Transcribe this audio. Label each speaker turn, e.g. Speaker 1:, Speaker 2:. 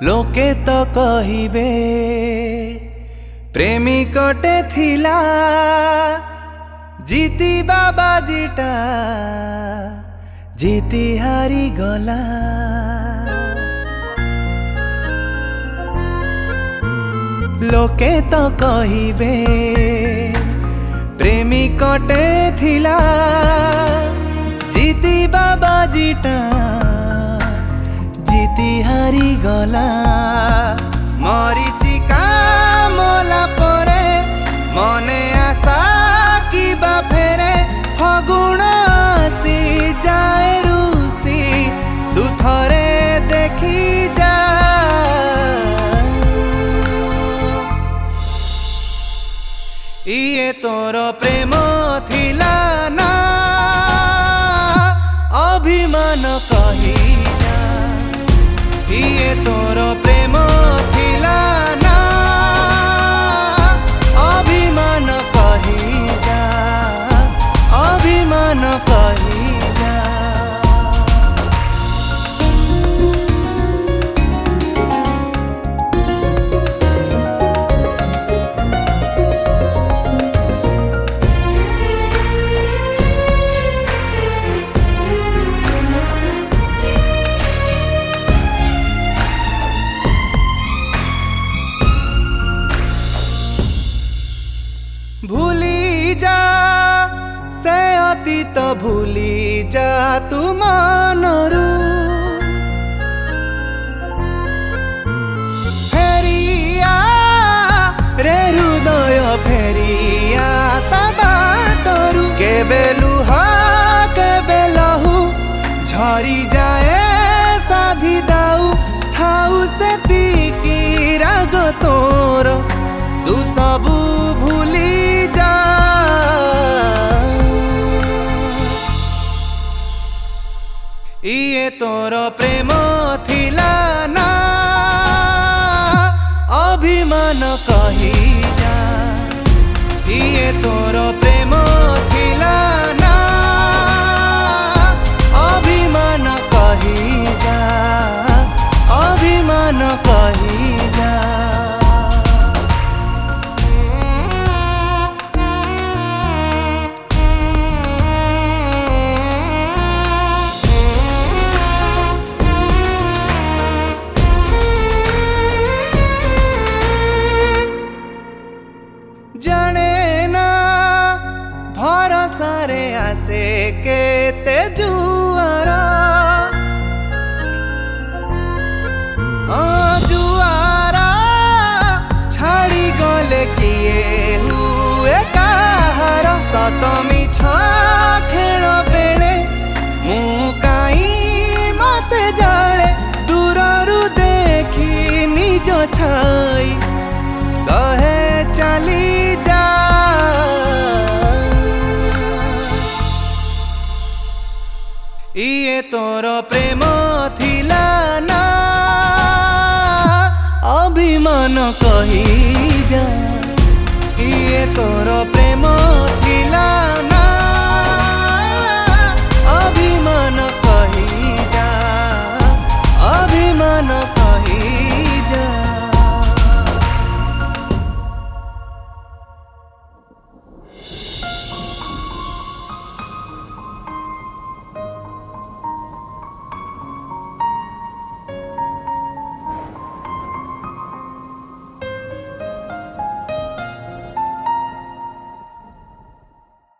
Speaker 1: लोके तो कहिबे प्रेमिकटे थिला जीती बाबा जीटा जीती हारी गला। लोके तो कहिबे प्रेमिकटे थिला जीती बाबा जीटा जीती हारी गला। मरीचिका मला परे मने आशा किबा फेरे फगुण आसी जाए रुसी तू थरे देखी जा। इए तोर प्रेम थिला ना अभिमान कही जा। इए तोर प्रेम थिला ना अभिमान कही जा अभिमान कही जा। भूली जा से अतीत भूली जा तू मनरू फेरिया रे हृदय फेरिया ता बाटरू केबे लुहा केबे लहू झरी जाए साधी दाऊ थाऊ से तीकी राग तोर तू सबू भूली जा। इए तोर प्रेम थिला ना अभिमान कही जा। इए तोर प्रेम थिला ना अभिमान कही जा अभिमान कही जा। जाने ना भरोसा रे आसे केते जुआर जुआर छाड़ी गले किए हुए काहार सतमी खेल बेले मु काई मते जाले दूररू देखी निज छाई कहे चली जा। इए तोर प्रेम थिला ना अभिमान कही जा। इए तोर